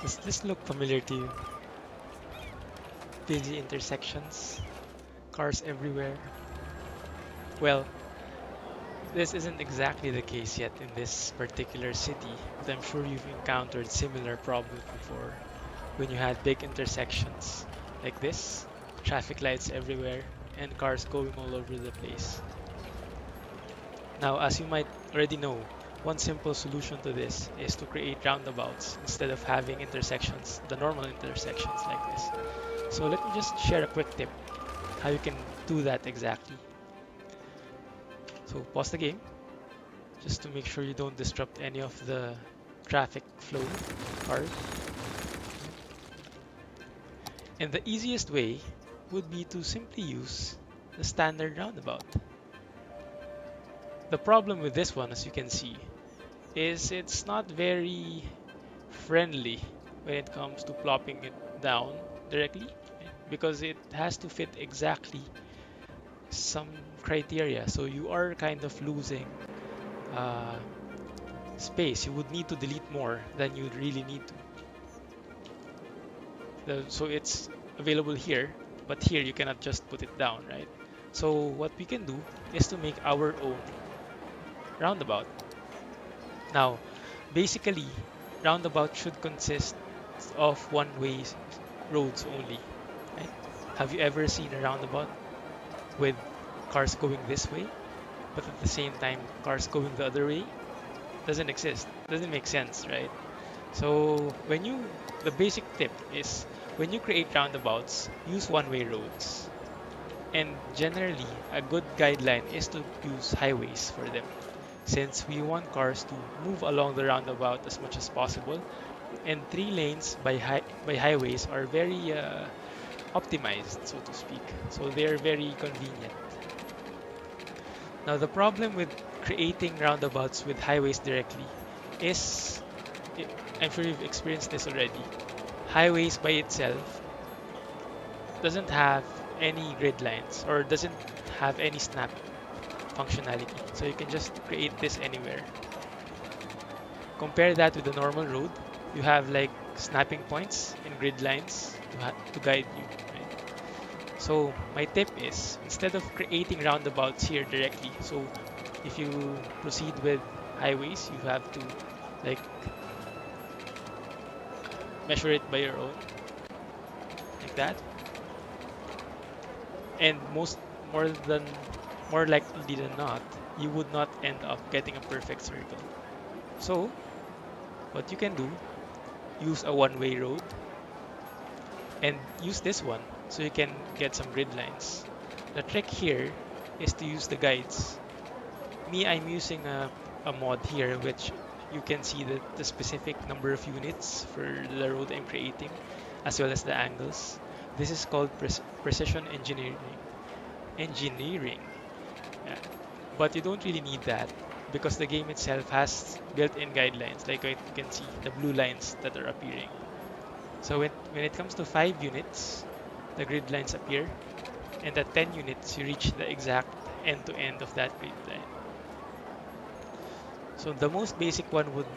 Does this look familiar to you? Busy intersections, cars everywhere. Well, this isn't exactly the case yet in this particular city, but I'm sure you've encountered similar problems before when you had big intersections like this, traffic lights everywhere, and cars going all over the place. Now, as you might already know, one simple solution to this is to create roundabouts instead of having intersections, the normal intersections like this. So let me just share a quick tip how you can do that exactly. So pause the game just to make sure you don't disrupt any of the traffic flow cars. And the easiest way would be to simply use the standard roundabout. The problem with this one, as you can see, is it's not very friendly when it comes to plopping it down directly, right? Because it has to fit exactly some criteria. So you are kind of losing uh, space. You would need to delete more than you really need to. So it's available here, but here you cannot just put it down, right? So what we can do is to make our own roundabout. Now, basically, roundabout should consist of one-way roads only, right? Have you ever seen a roundabout with cars going this way, but at the same time cars going the other way? Doesn't exist. Doesn't make sense, right? So the basic tip is when you create roundabouts, use one-way roads. And generally, a good guideline is to use highways for them, since we want cars to move along the roundabout as much as possible. And three lanes by highways are very optimized, so to speak. So they are very convenient. Now, the problem with creating roundabouts with highways directly is, i- I'm sure you've experienced this already. Highways by itself doesn't have any grid lines or doesn't have any snap functionality. So you can just create this anywhere. Compare that with a normal road. You have like snapping points and grid lines to guide you, right? So my tip is instead of creating roundabouts here directly, so if you proceed with highways, you have to like measure it by your own, like that. And more likely than not, you would not end up getting a perfect circle. So what you can do, use a one-way road and use this one so you can get some grid lines. The trick here is to use the guides. Me, I'm using a mod here which you can see the specific number of units for the road I'm creating as well as the angles. This is called precision engineering. Yeah. But you don't really need that because the game itself has built-in guidelines like you can see the blue lines that are appearing. So when it comes to 5 units, the grid lines appear, and at 10 units, you reach the exact end to end of that grid line. So the most basic one would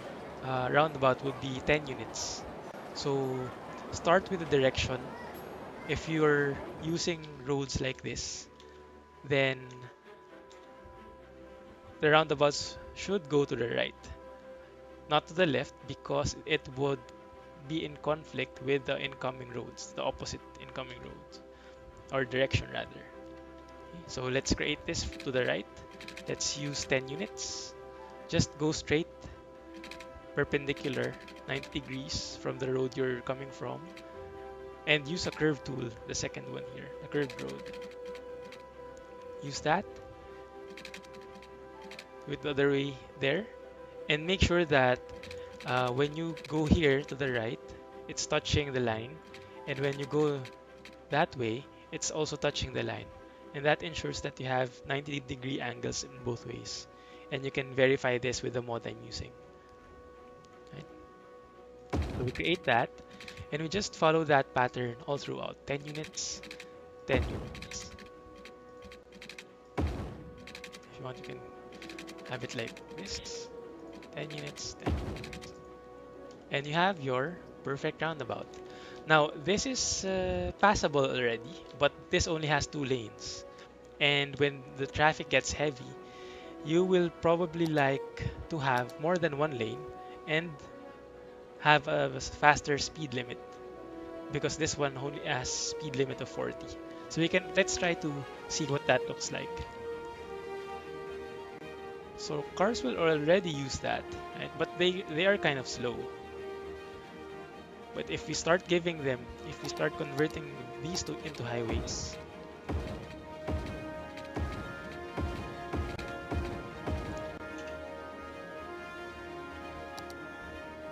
roundabout would be 10 units. So start with the direction. If you're using roads like this, then the roundabouts should go to the right, not to the left, because it would be in conflict with the incoming roads, the opposite incoming roads, or direction rather. So let's create this to the right. Let's use 10 units. Just go straight, perpendicular, 90 degrees from the road you're coming from, and use a curve tool, the second one here, the curved road. Use that with the other way there, and make sure that when you go here to the right, it's touching the line, and when you go that way, it's also touching the line. And that ensures that you have 90-degree angles in both ways. And you can verify this with the mod I'm using. Right? So we create that, and we just follow that pattern all throughout. 10 units, 10 units. If you want, you can have it like this. 10 units, 10 units. And you have your perfect roundabout. Now, this is passable already, but this only has two lanes. And when the traffic gets heavy, you will probably like to have more than one lane and have a faster speed limit because this one only has speed limit of 40. So let's try to see what that looks like. So cars will already use that, right? But they are kind of slow. But if we start converting these two into highways,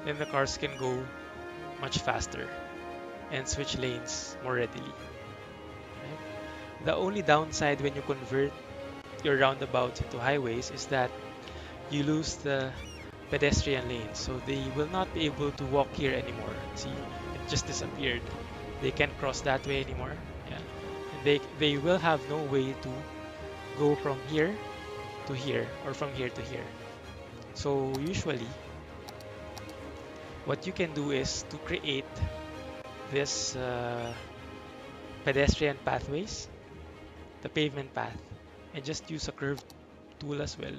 then the cars can go much faster and switch lanes more readily. Right? The only downside when you convert your roundabouts into highways is that you lose the pedestrian lanes, so they will not be able to walk here anymore. See, it just disappeared. They can't cross that way anymore. Yeah, and they will have no way to go from here to here or from here to here. So usually, what you can do is to create this pedestrian pathways, the pavement path, and just use a curved tool as well.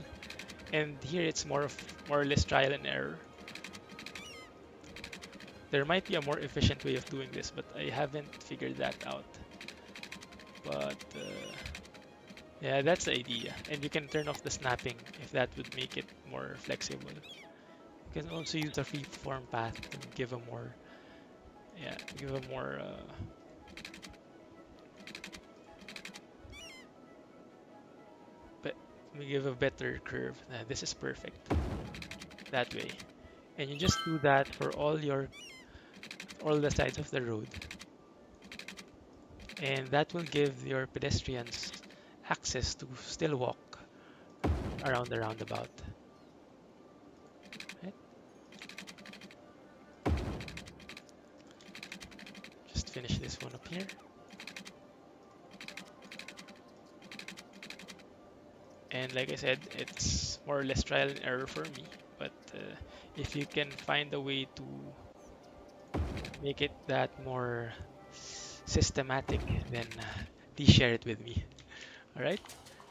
And here it's more or less trial and error. There might be a more efficient way of doing this, but I haven't figured that out. But yeah, that's the idea. And you can turn off the snapping if that would make it more flexible. You can also use the freeform path to give a more, yeah, give a more, but give a better curve. This is perfect that way. And you just do that for all the sides of the road. And that will give your pedestrians access to still walk around the roundabout. Right? Just finish this one up here. And like I said, it's more or less trial and error for me. But if you can find a way to make it that more systematic, then please share it with me. All right?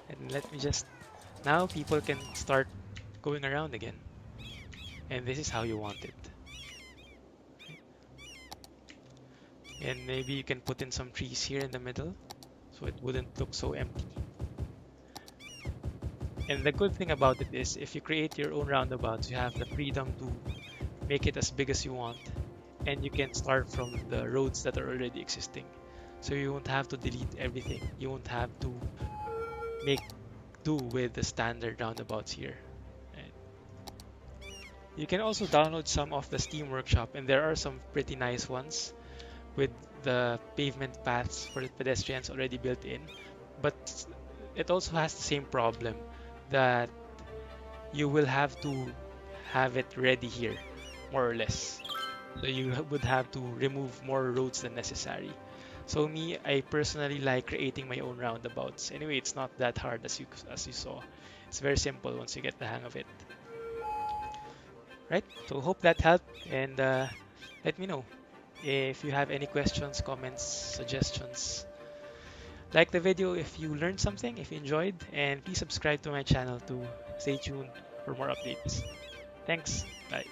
And let me just now people can start going around again. And this is how you want it. And maybe you can put in some trees here in the middle so it wouldn't look so empty. And the good thing about it is if you create your own roundabouts, you have the freedom to make it as big as you want, and you can start from the roads that are already existing. So you won't have to delete everything. You won't have to make do with the standard roundabouts here. Right? You can also download some of the Steam Workshop, and there are some pretty nice ones with the pavement paths for the pedestrians already built in. But it also has the same problem that you will have to have it ready here, more or less. So you would have to remove more roads than necessary. So me, I personally like creating my own roundabouts. Anyway, it's not that hard as you saw. It's very simple once you get the hang of it. Right? So hope that helped, and let me know if you have any questions, comments, suggestions. Like the video if you learned something, if you enjoyed, and please subscribe to my channel to stay tuned for more updates. Thanks. Bye.